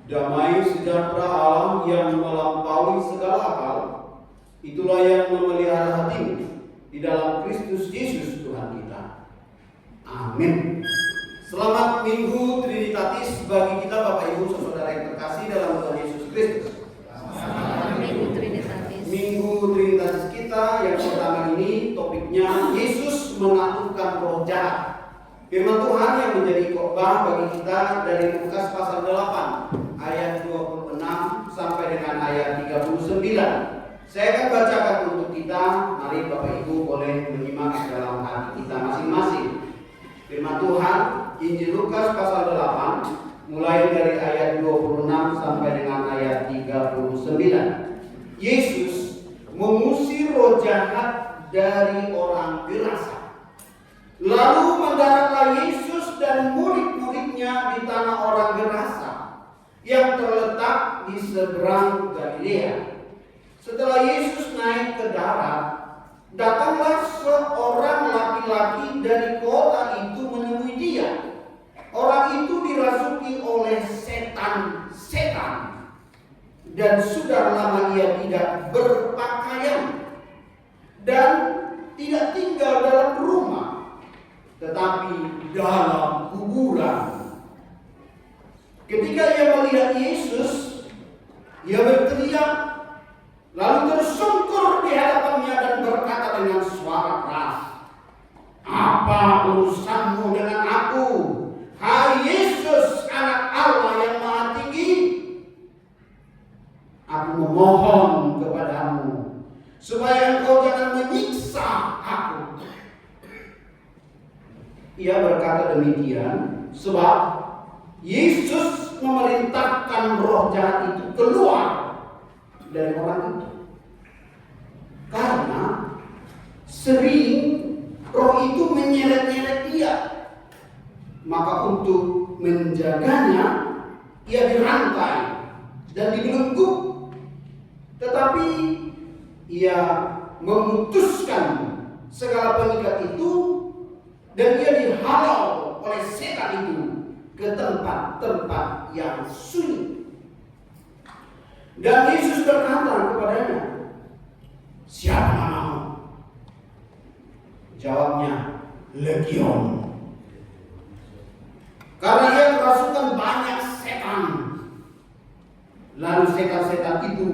Damai sejahtera Allah yang melampaui segala akal, itulah yang memelihara hatimu di dalam Kristus Yesus Tuhan kita. Amin. Selamat Minggu Trinitatis bagi kita Bapak Ibu Saudara yang terkasih dalam Tuhan Yesus Kristus. Selamat Minggu Trinitatis. Minggu Trinitatis kita yang pertama ini topiknya Yesus menaklukkan roh jahat. Firman Tuhan yang menjadi khotbah bagi kita dari Lukas pasal 8 ayat 26 sampai dengan ayat 39. Saya akan bacakan untuk kita. Mari Bapak Ibu boleh menyimak dalam hati kita masing-masing. Firman Tuhan Injil Lukas pasal 8 mulai dari ayat 26 sampai dengan ayat 39. Yesus mengusir roh jahat dari orang gerasa. Lalu mendaratlah Yesus dan murid-muridnya di tanah orang gerasa yang terletak di seberang Galilea. Setelah Yesus naik ke darat, datanglah seorang laki-laki dari kota itu menemui dia. Orang itu dirasuki oleh setan-setan dan sudah lama ia tidak berpakaian dan tidak tinggal dalam rumah, tetapi dalam kuburan. Ketika ia melihat Yesus, ia berteriak, lalu tersungkur di hadapannya dan berkata dengan suara keras, "Apa urusanmu dengan aku, hai Yesus, Anak Allah yang Maha Tinggi? Aku memohon kepadamu supaya engkau jangan menyiksa aku." Ia berkata demikian sebab Yesus memerintahkan roh jahat itu keluar dari orang itu. Karena sering roh itu menyeret-nyeret dia. Maka untuk menjaganya, ia dirantai dan dibelenggu. Tetapi ia memutuskan segala pengikat itu dan ia dihalau oleh setan itu ke tempat-tempat yang sunyi. Dan Yesus berkata kepadanya, "Siapa namamu?" Jawabnya, "Legion." Karena ia kerasukan banyak setan. Lalu setan-setan itu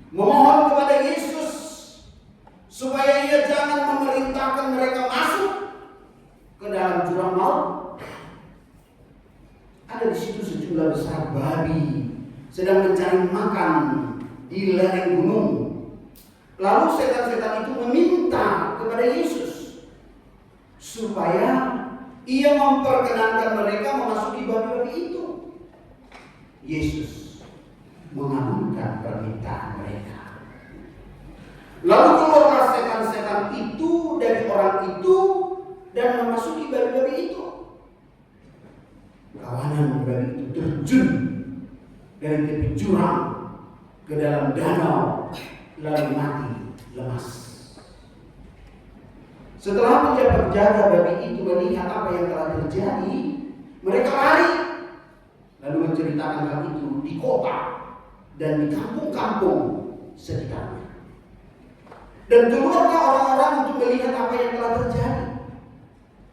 memohon kepada Yesus supaya ia jangan memerintahkan mereka masuk ke dalam jurang maut. Ada di situ sejumlah besar babi sedang mencari makan di lereng gunung. Lalu setan-setan itu meminta kepada Yesus supaya ia memperkenankan mereka memasuki babi-babi itu. Yesus mengabulkan permintaan mereka. Lalu keluarlah setan-setan itu dari orang itu dan memasuki babi-babi itu. Kawanan babi itu terjun dari tepi jurang ke dalam danau lalu mati lemas. Setelah penjaga babi itu melihat apa yang telah terjadi, mereka lari lalu menceritakan hal itu di kota dan di kampung-kampung sekitarnya. Dan keluarlah orang-orang untuk melihat apa yang telah terjadi.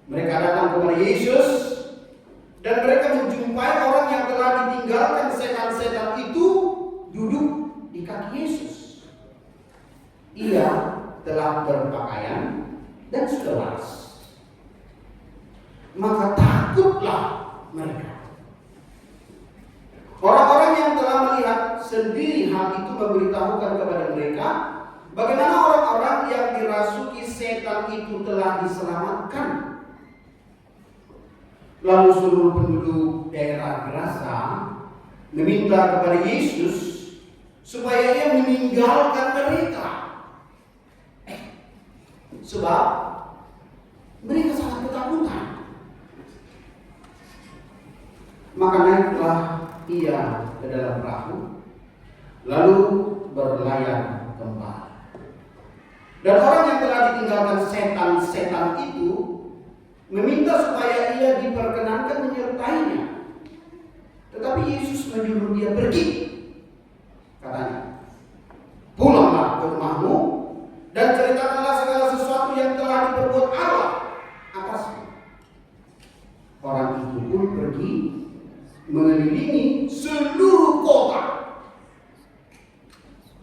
Mereka datang kepada Yesus dan mereka menjumpai orang yang telah ditinggalkan setan-setan itu duduk di kaki Yesus. Ia telah berpakaian dan sudah waras. Maka takutlah mereka. Orang-orang yang telah melihat sendiri hal itu memberitahukan kepada mereka bagaimana orang-orang yang dirasuki setan itu telah diselamatkan. Lalu seluruh penduduk daerah Gerasa meminta kepada Yesus supaya ia meninggalkan mereka. Sebab mereka sangat ketakutan. Maka naiklah ia ke dalam perahu, lalu berlayar kembali. Dan orang yang telah ditinggalkan setan-setan itu meminta supaya ia diperkenankan menyertainya. Tetapi Yesus menyuruh dia pergi. Katanya, pulanglah ke rumahmu dan ceritakanlah segala sesuatu yang telah diperbuat Allah atasmu. Orang itu pun pergi mengelilingi seluruh kota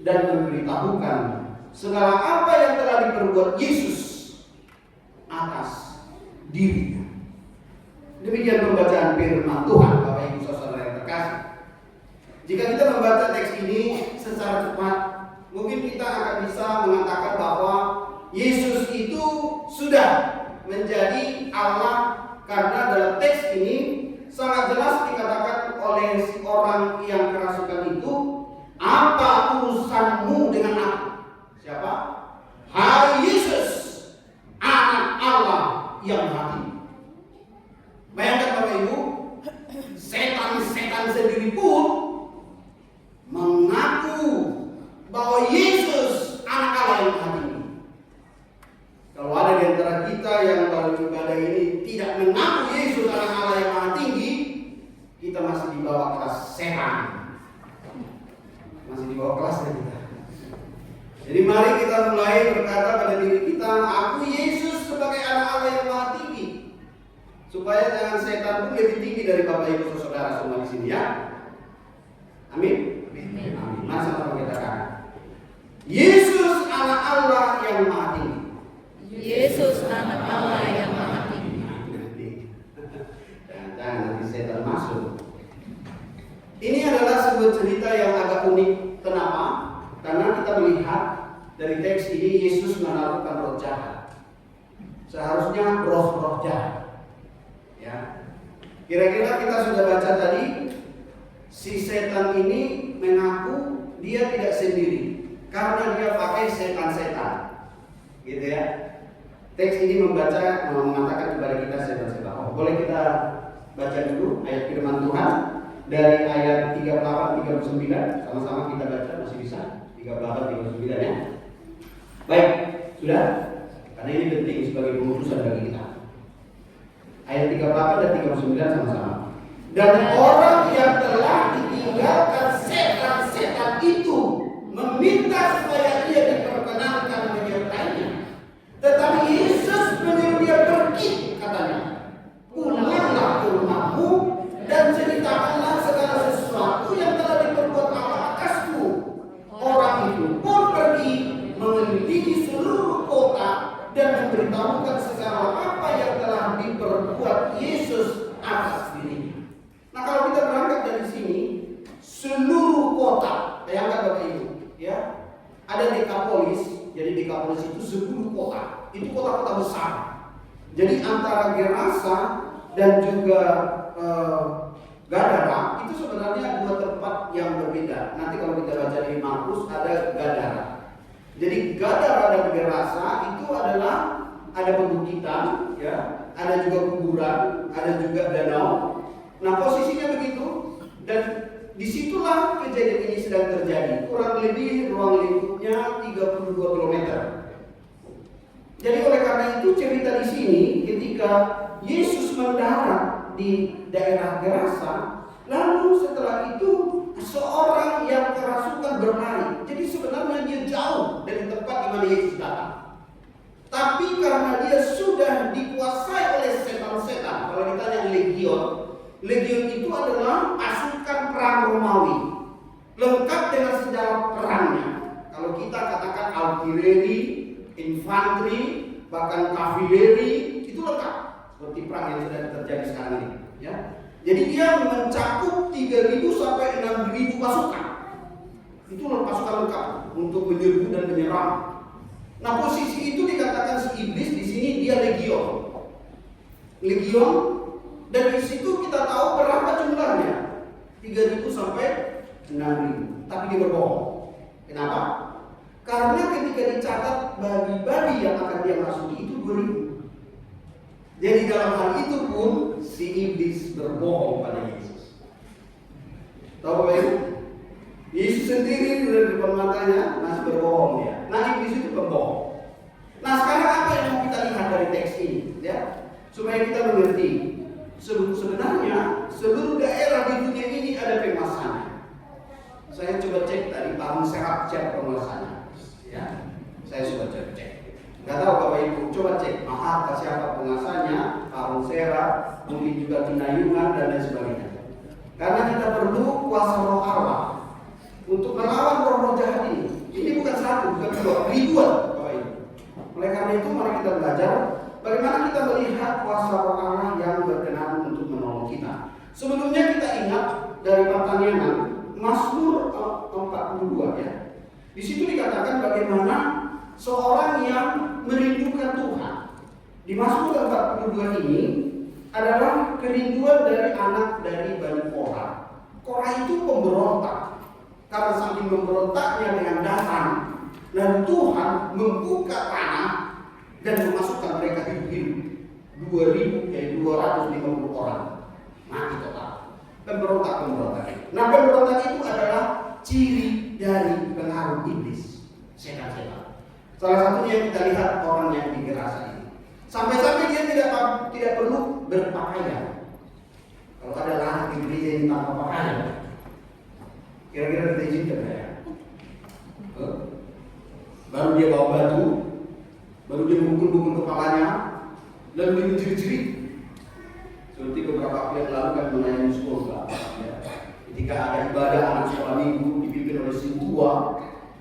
dan memberitahukan segala apa yang telah diperbuat Yesus atas dirinya. Demikian pembacaan firman Tuhan, Bapak Ibu Saudara yang terkasih. Jika kita membaca teks ini secara cepat, mungkin kita akan bisa mengatakan bahwa Yesus itu sudah menjadi Allah, karena dalam teks ini sangat jelas dikatakan oleh si orang yang kerasukan itu, apa urusanmu dengan aku? Siapa? Hai Yesus, anak Allah yang hati. Bayangkan Bapak Ibu, setan-setan sendiri pun mengaku bahwa Yesus anak Allah yang hati. Kalau ada di antara kita yang baru ibadah ini tidak mengaku Yesus anak Allah yang maha tinggi, kita masih di bawah kelas setan. Masih di bawah kelasnya kita. Jadi mari kita mulai berkata pada diri kita, aku Yesus sebagai anak Allah yang maha tinggi. Supaya jangan setan pun lebih tinggi dari Bapak Ibu Saudara semua di sini, ya. Amin. Amin. Mari sama-sama kita katakan, Yesus anak Allah yang maha tinggi. Yesus anak Allah yang maha tinggi. Jangan nanti setan masuk. Ini adalah sebuah cerita yang agak unik. Kenapa? Karena kita melihat dari teks ini Yesus menaklukkan roh jahat. Seharusnya roh-roh jahat. Ya. Kira-kira kita sudah baca tadi, si setan ini mengaku dia tidak sendiri karena dia pakai setan-setan. Gitu ya. Teks ini mengatakan kepada kita setan-setan. Oh, boleh kita baca dulu ayat firman Tuhan dari ayat 38 39, sama-sama kita baca, masih bisa. 38 39 ya. Baik, sudah? Karena ini penting sebagai pengurusan bagi kita. Ayat 38 dan 39 sama-sama. Dan orang yang telah ditinggalkan setan-setan itu meminta supaya dia diperkenankan menyertainya. Tetapi Yesus menyuruh dia pergi, katanya. Pulanglah ke rumahmu dan ceritakanlah segala sesuatu yang telah diperbuat Allah atasmu. Orang itu pun pergi mengelilingi seluruh kota dan memberitahukan segala apa yang telah diperbuat Yesus atas dirinya. Nah, kalau kita berangkat dari sini, seluruh kota, bayangkan Bapak Ibu, ya, ada Dekapolis. Jadi Dekapolis itu 10 kota, itu kota-kota besar. Jadi antara Gerasa dan juga Gadara itu sebenarnya dua tempat yang berbeda. Nanti kalau kita baca di Markus ada Gadara. Jadi Gadara dan Gerasa itu adalah ada perbukitan, ya, ada juga kuburan, ada juga danau. Nah, posisinya begitu, dan disitulah kejadian ini sedang terjadi. Kurang lebih ruang lingkupnya 32 km. Jadi oleh karena itu cerita di sini ketika Yesus mendarat di daerah Gerasa, lalu setelah itu seorang yang kerasukan berlari. Jadi sebenarnya dia jauh dari tempat di mana Yesus datang. Tapi karena dia sudah dikuasai oleh setan-setan, kalau ditanya legion, legion itu adalah pasukan perang Romawi, lengkap dengan senjata perangnya. Kalau kita katakan artileri, infanteri, bahkan kavaleri, itu lengkap seperti perang yang sedang terjadi sekarang ini. Ya. Jadi dia mencakup 3.000 sampai 6.000 pasukan. Itu pasukan lengkap untuk menyerbu dan menyerang. Nah, posisi itu dikatakan si iblis di sini dia legion. Legion, dan di situ kita tahu berapa jumlahnya? 3.000 sampai 6.000. Tapi dia berbohong. Kenapa? Karena ketika dicatat babi-babi yang akan dia masuki itu 2.000. Jadi dalam hal itu pun si iblis berbohong pada Yesus. Tahu Bapak Ibu? Yesus sendiri sudah di depan matanya masih berbohong dia. Nah, iblis itu berbohong. Nah, sekarang apa yang mau kita lihat dari teks ini, ya? Supaya kita mengerti sebenarnya seluruh daerah di dunia ini kuasa roh Allah untuk melawan roh-roh jahat ini. Ini bukan satu, bukan dua, ribuan Bapak Ibu. Oleh karena itu mari kita belajar bagaimana kita melihat kuasa roh Allah yang berkenan untuk menolong kita. Sebelumnya kita ingat dari pertanyaan Mazmur 42 ya. Di situ dikatakan bagaimana seorang yang merindukan Tuhan. Di Mazmur 42 ini adalah kerinduan dari anak dari Bani Korah. Korah itu pemberontak. Karena saking memberontaknya dengan datang, dan Tuhan membuka tanah dan memasukkan mereka hidup-hidup 2.250 orang mati total. Pemberontak. Nah, pemberontak itu adalah ciri dari pengaruh iblis, setan-setan. Salah satunya yang kita lihat orang yang di Gerasa ini. Sampai-sampai dia tidak perlu berpakaian. Kalau ada anak di gereja yang tanpa pakaian, kira-kira kita izinkan ya? Baru dia bawa batu, baru dia memukul-mukul kepalanya, lalu dia menjerit-jerit. Seperti beberapa waktu yang lalu kan melayani sekolah. Ya. Ketika ada ibadah anak sekolah minggu dipimpin oleh si tua,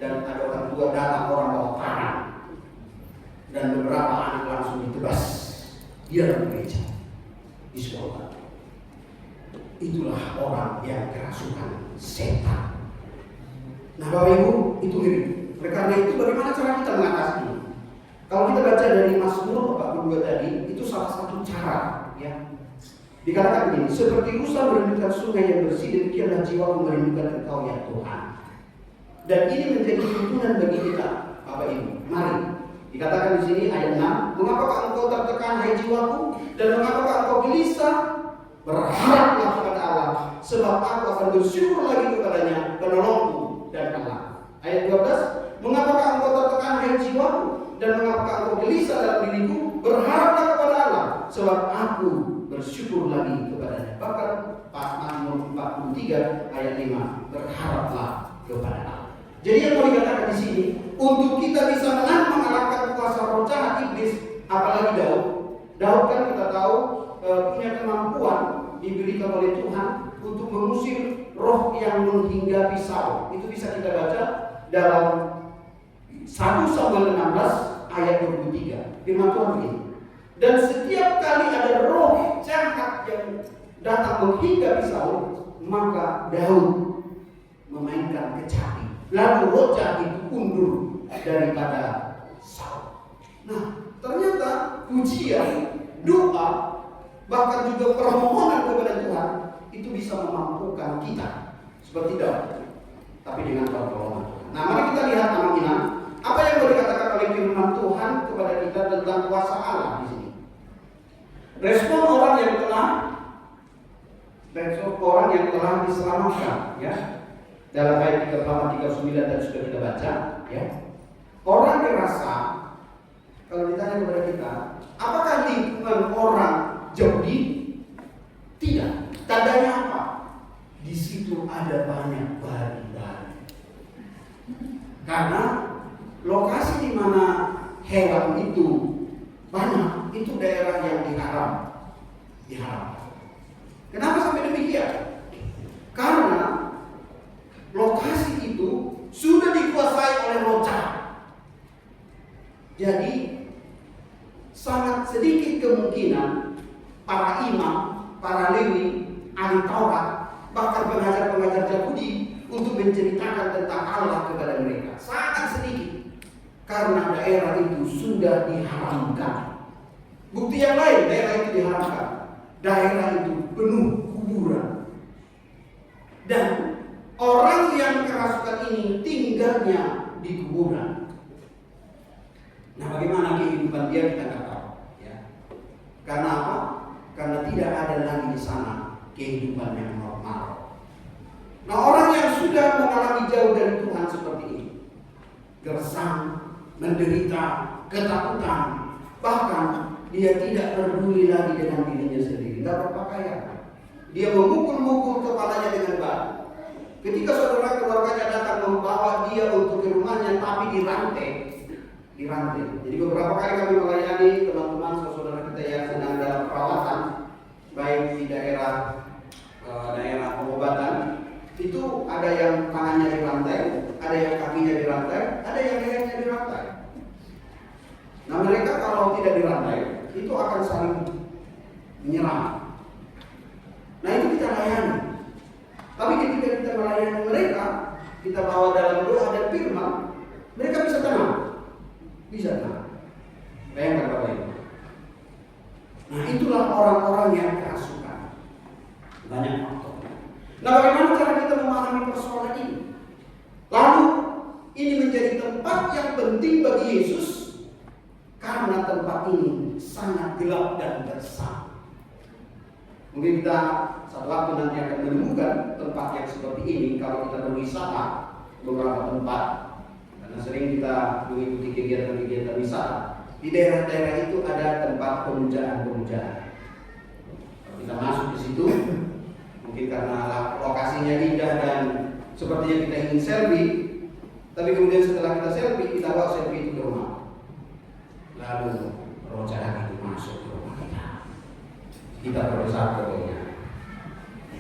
dan ada orang tua datang orang bawa tangan, dan beberapa anak langsung ditebas di dalam gereja di sekolah. Itulah orang yang kerasukan setan. Nah Bapak Ibu, itu mirip. Oleh karena itu bagaimana cara kita mengatasi ini? Kalau kita baca dari Mazmur 42 tadi, itu salah satu cara ya. Dikatakan begini, seperti rusa merindukan sungai yang bersih, demikianlah jiwa merindukan Engkau ya Tuhan. Dan ini menjadi tuntunan bagi kita, Bapak Ibu. Mari, dikatakan di sini ayat 6, mengapakah engkau tertekan hai jiwaku, dan mengapakah engkau gelisah? Berharaplah kepada Allah, sebab aku akan bersyukur lagi kepadanya, penolongku dan Allah. Ayat 12, mengapakah engkau tertekan hai jiwaku, dan mengapakah engkau gelisah dalam diriku? Berharaplah kepada Allah, sebab aku bersyukur lagi kepadanya. Bahkan Mazmur 43 ayat 5, berharaplah kepada Allah. Jadi yang mau dikatakan di sini, untuk kita bisa mengalahkan kuasa roh jahat iblis, apalagi Daud. Daud kan kita tahu punya kemampuan diberikan oleh Tuhan untuk mengusir roh yang menghinggapi Saul. Itu bisa kita baca dalam 1 Samuel 16 ayat 23. Firman Tuhan begini. Dan setiap kali ada roh jahat yang datang menghinggapi Saul, maka Daud memainkan kecapi. Lalu roh jahat itu undur daripada Saul. Nah, ternyata pujian, doa, bahkan juga permohonan kepada Tuhan itu bisa memampukan kita seperti Daud, tapi dengan pertolongan Tuhan. Nah, mari kita lihat anak-anak apa yang boleh dikatakan oleh firman Tuhan kepada kita tentang kuasa Allah di sini. Respon orang yang telah diselamatkan, ya. Dalam ayat 39 dan sudah kita baca, ya. Orang Gerasa, kalau ditanya kepada kita, apakah lingkungan orang Yahudi? Tidak. Tandanya apa? Di situ ada banyak bari-bari. Karena lokasi di mana hewan itu banyak, itu daerah yang diharam. Kenapa sampai demikian? Karena lokasi itu sudah dikuasai oleh roh jahat. Jadi sangat sedikit kemungkinan para imam, para lewi, ahli Taurat, bahkan pengajar-pengajar Yahudi untuk menceritakan tentang Allah kepada mereka. Sangat sedikit. Karena daerah itu sudah diharamkan. Bukti yang lain, daerah itu diharamkan. Daerah itu penuh kuburan. Dan orang yang kerasukan ini tinggalnya di kuburan. Nah, bagaimana kehidupan dia kita nggak tahu. Ya. Karena apa? Karena tidak ada lagi di sana kehidupan yang normal. Nah, orang yang sudah mengalami jauh dari Tuhan seperti ini, gersang, menderita, ketakutan, bahkan dia tidak peduli lagi dengan dirinya sendiri, tidak berpakaian. Dia memukul-mukul kepalanya dengan batu. Ketika saudara keluarganya datang membawa dia untuk ke rumahnya, tapi dirantai. Jadi beberapa kali kami melayani teman-teman saudara kita yang sedang dalam perawatan, baik di daerah pengobatan, Itu ada yang tangannya dirantai, ada yang kakinya dirantai, ada yang lehernya dirantai. Nah mereka kalau tidak dirantai, itu akan saling menyerang. Nah itu kita layani. Tapi ketika kita melayani mereka, kita bawa dalam doa dan firman, mereka bisa tenang. Bisa tenang. Bayangkan Bapak Ibu. Nah itulah orang-orang yang kerasukan. Banyak faktor. Nah bagaimana cara kita memahami persoalan ini? Lalu ini menjadi tempat yang penting bagi Yesus karena tempat ini sangat gelap dan gersam. Mungkin kita satu waktu nanti akan menemukan tempat yang seperti ini kalau kita berwisata beberapa tempat. Karena sering kita mengikuti kegiatan-kegiatan wisata. Di daerah-daerah itu ada tempat pemujaan-pemujaan. Kalau kita masuk ke situ, mungkin karena lokasinya indah dan sepertinya kita ingin selfie, tapi kemudian setelah kita selfie, kita bawa selfie itu ke rumah. Lalu roh jahat itu masuk ke rumah kita. Kita berusaha pokoknya.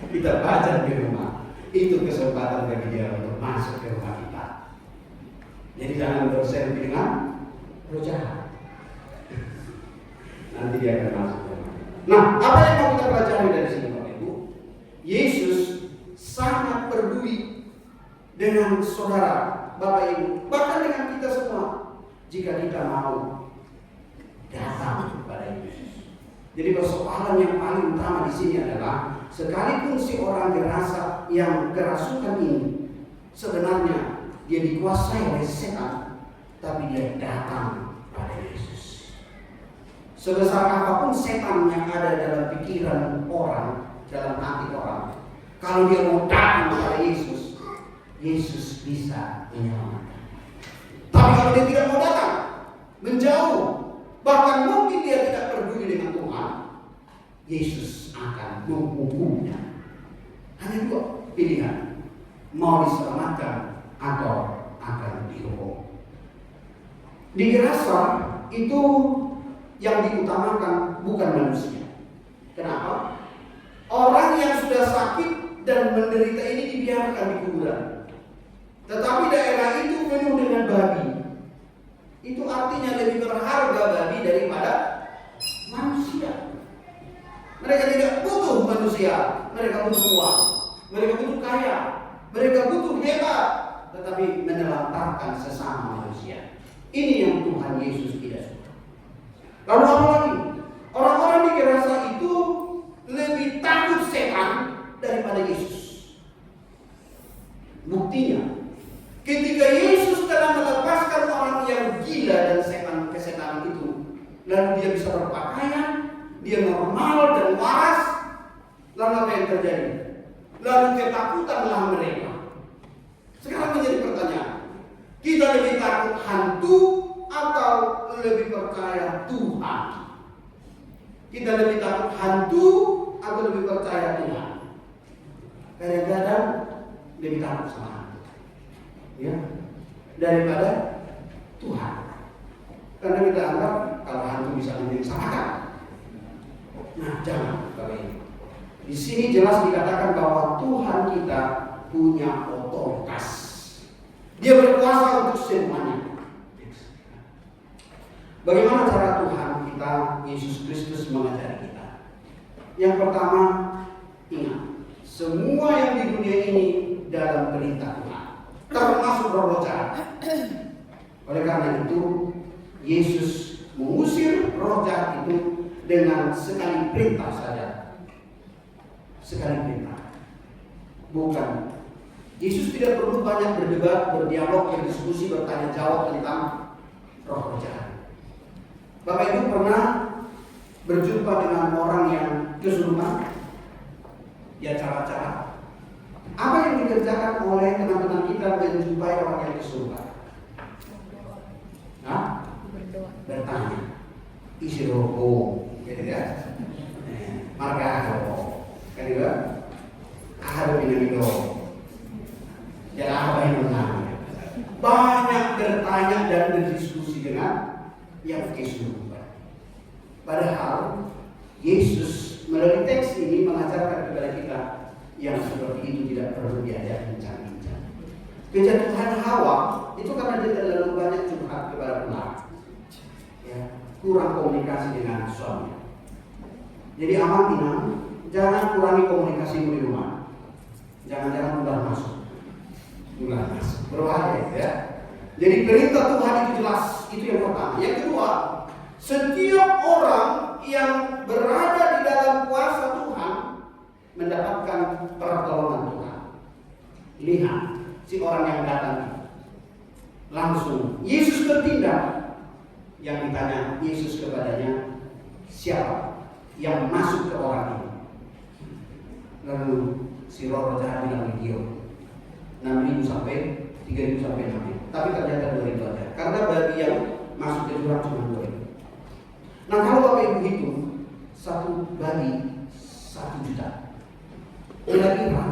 Kita baca di rumah. Itu kesempatan bagi dia untuk masuk ke rumah kita. Jadi jangan berselfie dengan roh jahat. Nanti dia akan masuk ke rumah kita. Nah, apa yang mau kita pelajari dari sini Bapak Ibu? Yesus sangat peduli dengan saudara, Bapak Ibu, bahkan dengan kita semua jika kita mau datang kepada Yesus. Jadi persoalan yang paling utama di sini adalah sekalipun si orang dirasa yang kerasukan ini sebenarnya dia dikuasai oleh setan, tapi dia datang pada Yesus. Sebesar apapun setan yang ada dalam pikiran orang, dalam hati orang, kalau dia mau datang kepada Yesus, Yesus bisa menyelamatkan. Tapi kalau dia tidak mau datang, menjauh, bahkan mungkin dia tidak peduli dengan Tuhan, Yesus akan menghukumnya. Hanya dua pilihan, mau diselamatkan atau akan dihukum. Di Gerasa itu yang diutamakan bukan manusia. Kenapa? Orang yang sudah sakit dan menderita ini dibiarkan di kuburan. Tetapi daerah itu penuh dengan babi. Itu artinya lebih berharga babi daripada manusia. Mereka tidak butuh manusia, mereka butuh uang, mereka butuh kaya, mereka butuh hebat, tetapi menelantarkan sesama manusia. Ini yang Tuhan Yesus tidak suka. Lalu apa lagi? Orang-orang di Gerasa itu lebih takut setan daripada Yesus. Buktinya, ketika Yesus telah melepaskan orang yang gila dan kesetanan itu, lalu dia bisa berpakaian, dia normal dan waras, lalu apa yang terjadi? Lalu ketakutanlah mereka. Sekarang menjadi pertanyaan, kita lebih takut hantu atau lebih percaya Tuhan? Kita lebih takut hantu atau lebih percaya Tuhan? Kadang-kadang lebih takut sama hantu, ya, daripada Tuhan. Karena kita anggap kalau hantu bisa menyelamatkan. Nah, jangan Bapak Ibu. Di sini jelas dikatakan bahwa Tuhan kita punya otoritas. Dia berkuasa untuk semuanya. Bagaimana cara Tuhan kita, Yesus Kristus, mengajari kita? Yang pertama, ingat, semua yang di dunia ini dalam perintah Tuhan, termasuk roh jahat. Oleh karena itu, Yesus mengusir roh jahat itu dengan sekali perintah saja. Sekali perintah. Bukan. Yesus tidak perlu banyak berdebat, berdialog, berdiskusi, bertanya jawab tentang roh jahat. Bapak Ibu pernah berjumpa dengan orang yang kesurupan di acara-acara? Apa yang dikerjakan oleh teman-teman kita menjumpai orang yang kesurupan? Nah, bertanya, isi rokok, gitu ya? Marga rokok, kan juga? Ada minum. Jangan apa yang benar. Banyak bertanya dan berdiskusi dengan yang kesurupan. Padahal Yesus melalui teks ini mengajarkan kepada kita yang seperti itu tidak perlu diajak bincang-bincang. Kejatuhan Hawa itu karena dia terlalu banyak curhat kepada Tuhan, ya, kurang komunikasi dengan suami. Jadi aman Inam, jangan kurangi komunikasimu di rumah. Jangan-jangan udah masuk, berbahaya ya. Jadi perintah Tuhan itu jelas, itu yang pertama. Yang kedua, setiap orang yang berada di dalam kuasa Tuhan mendapatkan pertolongan Tuhan. Lihat si orang yang datang langsung Yesus bertindak. Yang ditanya Yesus kepadanya, siapa yang masuk ke orang ini? Lalu si roh jahat bilang dia 6.000 sampai 3.000 sampai 6.000. Tapi ternyata 2.000 aja. Karena bagi yang masuk ke jurang cuma 2.000. Nah kalau Bapak Ibu hitung, satu bagi 1 juta. Kira-kira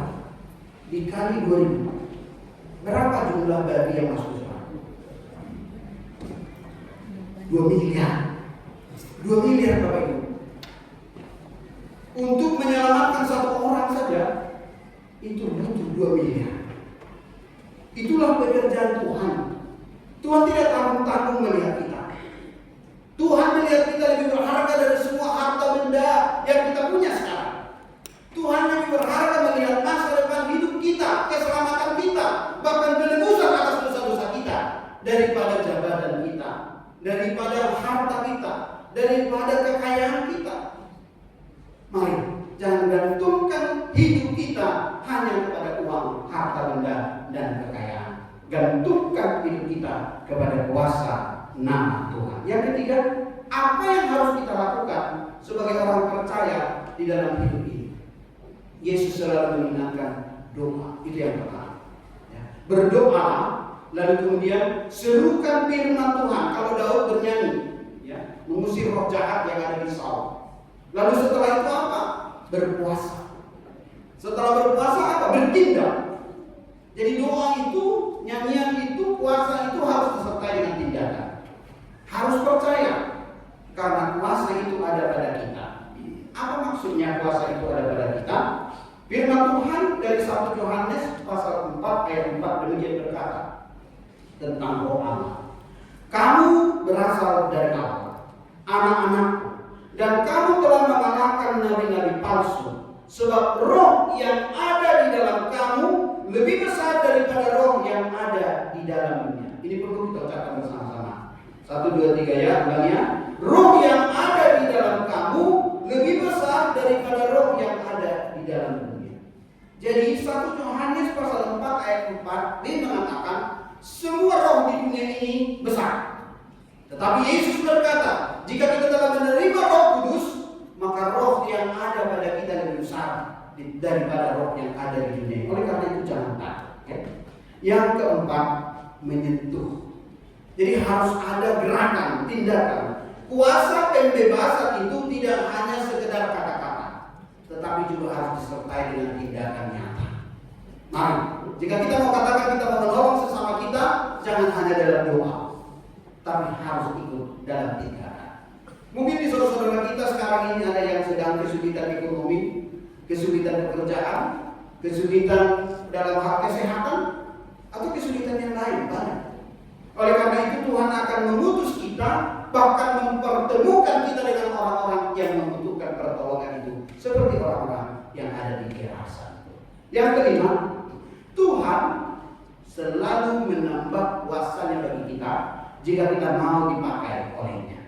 dikali 2.000. Berapa jumlah bagi yang masuk ke jurang? 2 miliar. 2 miliar Bapak Ibu. Untuk menyelamatkan satu orang saja itu butuh 2 miliar. Itulah pekerjaan Tuhan. Tuhan tidak tanggung-tanggung melihat kita. Tuhan melihat kita lebih berharga dari semua harta benda yang kita punya sekarang. Tuhan lebih berharga melihat masa depan hidup kita, keselamatan kita, bahkan penebusan atas dosa-dosa kita daripada jabatan kita, daripada harta kita, daripada kekayaan kita. Mari, jangan gantungkan hidup kita hanya kepada uang, harta benda, dan kekayaan. Gantungkan hidup kita kepada kuasa nama Tuhan. Yang ketiga, apa yang harus kita lakukan sebagai orang percaya di dalam hidup ini? Yesus selalu mengingatkan doa. Itu yang pertama. Ya. Berdoa, lalu kemudian serukan firman Tuhan. Kalau Daud bernyanyi, ya, mengusir roh jahat yang ada di Saul. Lalu setelah itu apa? Berpuasa. Setelah berpuasa apa? Bertindak. Jadi doa itu, nyanyian itu, puasa itu harus disertai dengan tindakan. Harus percaya karena kuasa itu ada pada kita. Apa maksudnya kuasa itu ada pada kita? Firman Tuhan dari 1 Yohanes pasal 4 ayat 4 demikian berkata tentang roh Allah. Kamu berasal dari Allah, anak-anakku, dan kamu telah mengalahkan nabi-nabi palsu, sebab roh yang ada di dalam kamu lebih besar daripada roh yang ada di dalam dunia. Ini perlu kita ucapkan bersama-sama. 1, 2, 3 ya, ulangnya. Roh yang ada di dalam kamu lebih besar daripada roh yang ada di dalam dunia. Jadi 1 Yohanes pasal 4 ayat 4 dia mengatakan semua roh di dunia ini besar. Tetapi Yesus berkata, jika kita telah menerima Roh Kudus, maka roh yang ada pada kita lebih besar daripada roh yang ada di dunia. Oleh karena itu jangan takut. Okay? Yang keempat, menyentuh. Jadi harus ada gerakan, tindakan. Kuasa pembebasan itu tidak hanya sekedar kata-kata, tetapi juga harus disertai dengan tindakan nyata. Mari, jika kita mau katakan kita mau menolong sesama kita, jangan hanya dalam doa, tapi harus ikut dalam tindakan. Mungkin di saudara-saudara kita sekarang ini ada yang sedang kesulitan ekonomi, kesulitan pekerjaan, kesulitan dalam hal kesehatan, atau kesulitan yang lain banyak. Oleh karena itu Tuhan akan mengutus kita, bahkan mempertemukan kita dengan orang-orang yang membutuhkan pertolongan itu, seperti orang-orang yang ada di Gerasa. Yang kelima, Tuhan selalu menambah kuasanya bagi kita jika kita mau dipakai olehnya.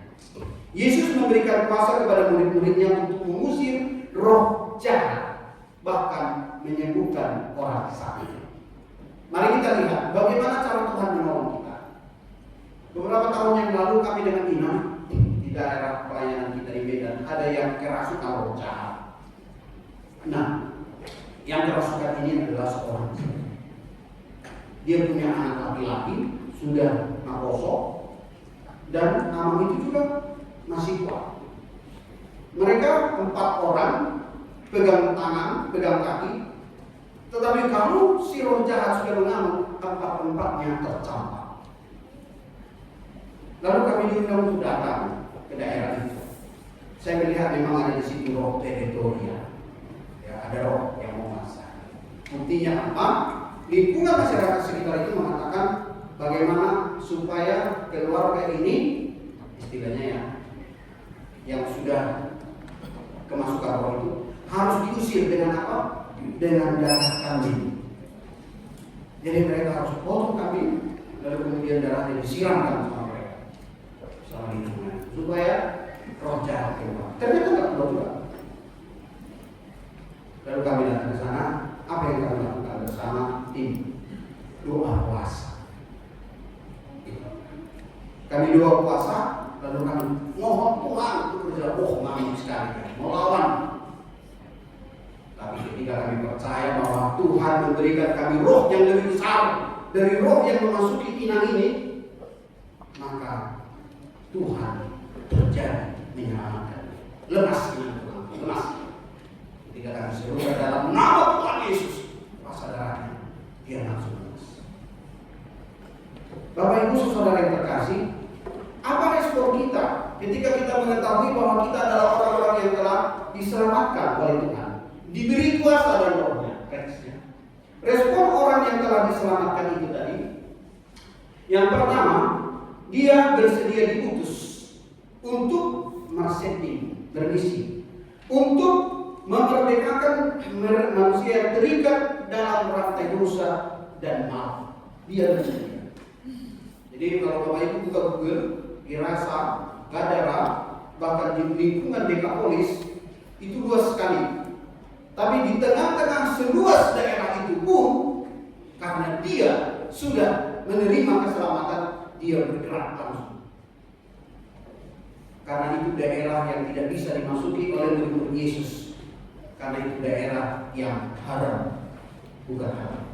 Yesus memberikan kuasa kepada murid-muridnya untuk mengusir roh jahat, bahkan menyembuhkan orang sakit. Mari kita lihat bagaimana cara Tuhan menolong kita. Beberapa tahun yang lalu kami dengan Ina di daerah pelayanan kita di Medan ada yang kerasukan roh jahat. Nah, yang kerasukan ini adalah seorang. Dia punya anak laki-laki sudah merosot dan nama itu juga masih kuat. Mereka 4 orang pegang tangan, pegang kaki, tetapi kalau si roh jahat sudah mengamuk, 4-empatnya tercampak. Lalu kami diundang untuk datang ke daerah itu. Saya melihat memang ada di situ roh teritorial. Ya, ada roh yang mau masuk. Buktinya apa? Lingkungan masyarakat sekitar itu mengatakan bagaimana supaya keluarga ini, istilahnya ya, yang sudah kemasukan roh itu harus diusir dengan apa? Dengan darah kambing. Jadi mereka harus potong kambing, lalu kemudian darahnya disiramkan sama mereka, sama lingkungan, supaya roh jahat keluar. Ternyata nggak keluar juga. Lalu kami datang ke sana. Apa yang kami lakukan bersama tim? Doa puasa. Kami doa puasa, lalu kami mohon Tuhan untuk berjalan. Oh, manis sekali, melawan. Tapi ketika kami percaya bahwa Tuhan memberikan kami roh yang lebih besar dari roh yang memasuki inang ini, maka Tuhan terjadi menyelamatkan. Lepas inang Tuhan, lepas. Ketika kami serukan dalam nama Tuhan Yesus, rasa darahnya dia langsung lepas. Bapak Ibu saudara yang terkasih, apa respon kita ketika kita mengetahui bahwa kita adalah orang-orang yang telah diselamatkan oleh Tuhan, diberi kuasa dan rohnya? Respon orang yang telah diselamatkan itu tadi, yang pertama, dia bersedia diutus untuk marketing, bermisi, untuk memerdekakan manusia yang terikat dalam rantai dosa dan maut. Dia bersedia. Jadi kalau Bapak Ibu buka Google, dirasa Gadara, bahkan di lingkungan Dekapolis itu luas sekali. Tapi di tengah-tengah seluas daerah itu pun, karena dia sudah menerima keselamatan, dia bergerak langsung. Karena itu daerah yang tidak bisa dimasuki oleh murid Yesus. Karena itu daerah yang haram, bukan halal.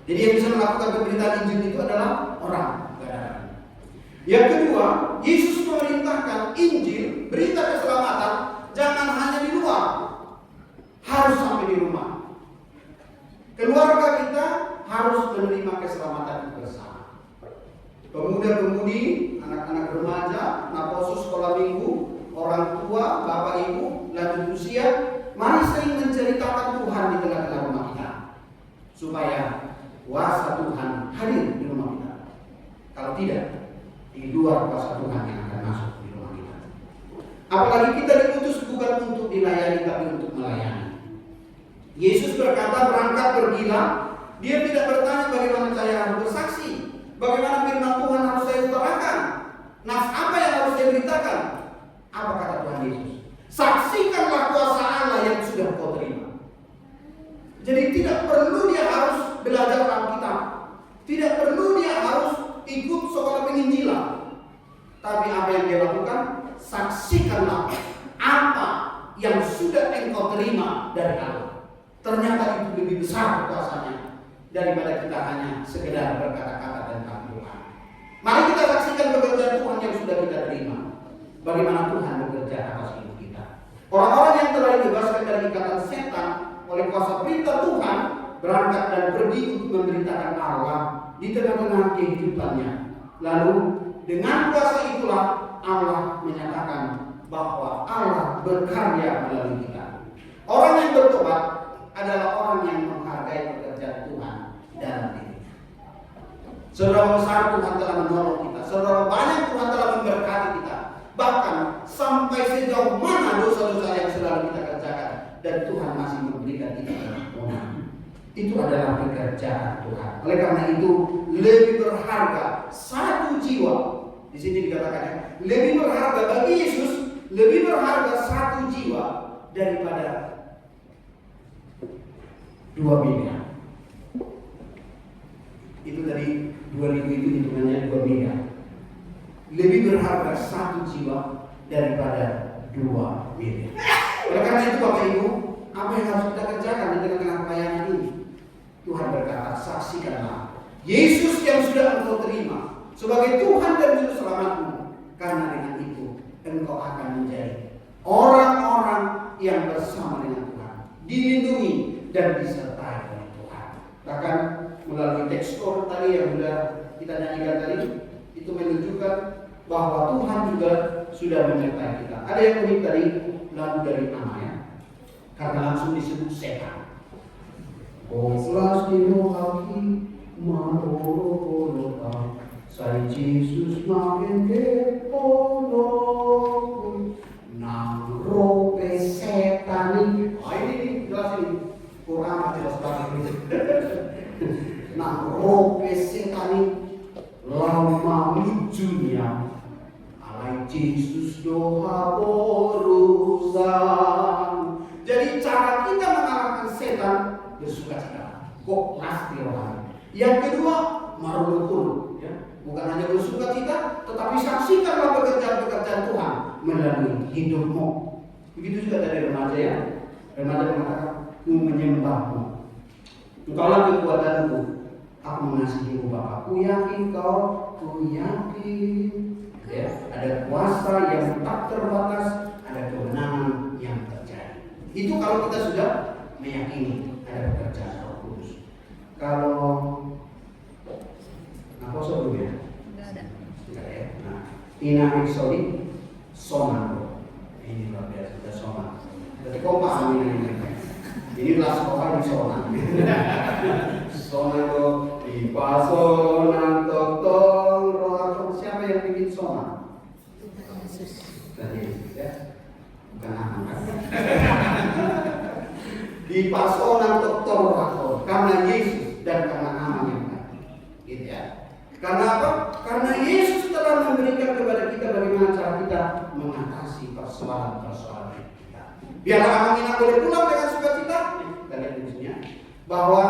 Jadi yang bisa melakukan pemberitaan Injil itu adalah orang Gadara. Yang kedua, Yesus memerintahkan Injil, berita keselamatan, jangan hanya di luar, harus sampai di rumah. Keluarga kita harus menerima keselamatan itu bersama. Pemuda-pemudi, anak-anak remaja, naposus sekolah minggu, orang tua, bapak ibu, lanjut usia, mari sering menceritakan Tuhan di tengah-tengah rumah kita, supaya kuasa Tuhan hadir di rumah kita. Kalau tidak, di luar kuasa Tuhan yang akan masuk di rumah kita. Apalagi kita diutus bukan untuk dilayani, tapi untuk melayani. Yesus berkata, berangkat pergilah. Dia tidak bertanya bagaimana saya harus bersaksi, bagaimana firman Tuhan harus saya utarakan, apa yang harus saya beritakan. Apa kata Tuhan Yesus? Saksikanlah kuasa Allah yang sudah kau terima. Jadi tidak perlu dia harus belajar Alkitab, tidak perlu dia harus ikut sekolah penginjilan. Tapi apa yang dia lakukan? Saksikanlah apa yang sudah engkau terima dari Allah. Ternyata itu lebih besar kuasanya daripada kita hanya sekedar berkata-kata dan doa. Mari kita saksikan pekerjaan Tuhan yang sudah kita terima. Bagaimana Tuhan bekerja atas hidup kita. Orang-orang yang telah dibebaskan dari ikatan setan oleh kuasa perintah Tuhan, berangkat dan pergi untuk memberitakan Allah di tengah-tengah kehidupannya. Lalu dengan kuasa itulah Allah menyatakan bahwa Allah berkarya melalui kita. Orang yang bertobat adalah orang yang menghargai pekerjaan Tuhan dalam diri. Seberapa besar Tuhan telah menolong kita, seberapa banyak Tuhan telah memberkati kita, bahkan sampai sejauh mana dosa-dosa yang selalu kita kerjakan, dan Tuhan masih memberikan kita ampunan. Itu adalah pekerjaan Tuhan. Oleh karena itu lebih berharga satu jiwa. Di sini dikatakan lebih berharga bagi Yesus, lebih berharga satu jiwa daripada 2 miliar. Itu tadi 2000 itu hitungannya 2 miliar. Lebih berharga satu jiwa daripada 2 miliar. Oleh karena itu Bapak Ibu, apa yang harus kita kerjakan di tengah-tengah pelayanan ini? Tuhan berkata, saksikanlah Yesus yang sudah engkau terima sebagai Tuhan dan Juru Selamatmu. Karena dengan itu engkau akan menjadi orang-orang yang bersama dengan Tuhan, dilindungi dan disertai oleh Tuhan. Bahkan melalui teks Torah tadi yang sudah kita nyanyikan tadi, itu menunjukkan bahwa Tuhan juga sudah menyertai kita. Ada yang unik tadi lagu dari namanya, karena langsung disebut setan. Oklas dinohaki marorota Sai Jesus magende pono nang rope setani. Ini jelas ini kurang jelas banget ini. Nang rope setani lama lucunya alai Jesus doha borusan. Jadi cara kita mengalahkan setan bersukacita. Kok pasti rohani. Yang kedua marulukul, ya. Bukan hanya bersukacita, tetapi saksikanlah pekerjaan-pekerjaan Tuhan melalui hidupmu. Begitu juga dari remaja, ya. Remaja mengatakan, "Ku menyembahmu. Engkaulah kekuatanku. Aku mengasihimu Bapa. Ku yakin ku yakin." Ya, ada kuasa yang tak terbatas, ada kemenangan yang terjadi. Itu kalau kita sudah meyakini ada pekerjaan Roh Kudus. Kalau sebelumnya? Enggak ada ya. Nah, Ina Exoli Sonando. Ini luar biasa, sudah Sonan. Jadi kompak ini. Ini adalah sekolah di Sonan. Sonando di Pasonan Totong Roh. Siapa yang bikin Sonan? Yesus. Tadi ya. Bukan anak. Di Pasonan Totong Roh. Karena Yesus dan karena nama yang baik. Gitu ya. Karena apa? Karena Yesus telah memberikan kepada kita bagaimana cara kita mengatasi persoalan-persoalan kita. Biarlah Amina boleh pulang dengan sukacita. Kita lihat musuhnya bahwa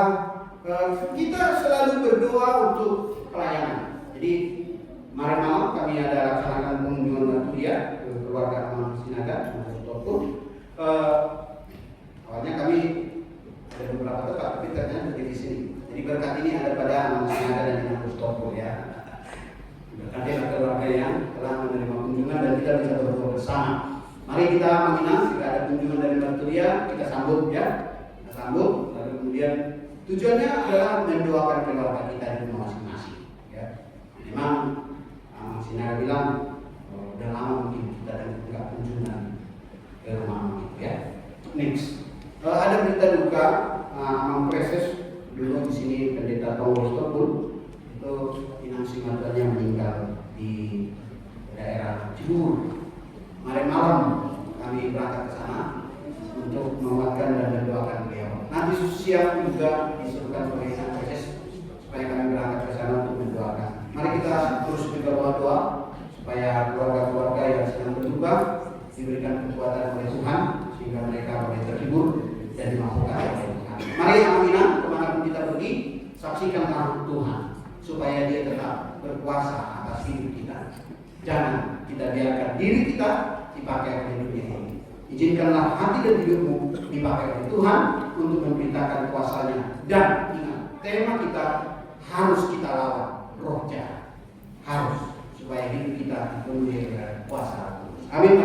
kita selalu berdoa untuk pelayanan. Jadi kemarin malam kami ada laksanakan pengunjungan Baturia ke keluarga Aman Sinaga Toko. Awalnya kami ada beberapa tempat, tapi ternyata di sini. Jadi berkat ini ada pada Aman Sinaga dan Dinas Toko, ya. Berkat ada keluarga yang telah menerima kunjungan dan kita bisa berdoa bersama. Mari kita mengenal jika ada kunjungan dari Baturia, kita sambut, ya. Kita sambut, lalu kemudian tujuannya adalah mendoakan keluarga kita di rumah masing-masing, ya. Memang Aman Sinaga bilang udah lama mungkin kita tidak kunjungan ke rumah itu, ya. Next, ada berita duka Amang Preses. Dulu di sini pendeta Paulus Topul itu inang simatanya meninggal di daerah Cibubur. Kemarin malam kami berangkat ke sana untuk menguatkan dan mendoakan beliau. Nanti siang juga disuruhkan oleh inang Preses supaya kami berangkat ke sana untuk mendoakan. Mari kita terus berdoa supaya keluarga-keluarga yang sedang berduka diberikan kekuatan oleh Tuhan sehingga mereka boleh terhibur dan dimampukan oleh Tuhan. Mari Amina, kemanapun kita pergi, saksikan tangan Tuhan supaya Dia tetap berkuasa atas hidup kita. Jangan kita biarkan diri kita dipakai oleh dunia ini. Izinkanlah hati dan hidupmu dipakai oleh Tuhan untuk memberitakan kuasanya. Dan ingat, tema kita harus kita lawan roh jahat. Harus, supaya hidup kita dipenuhi dengan kuasa. Amin.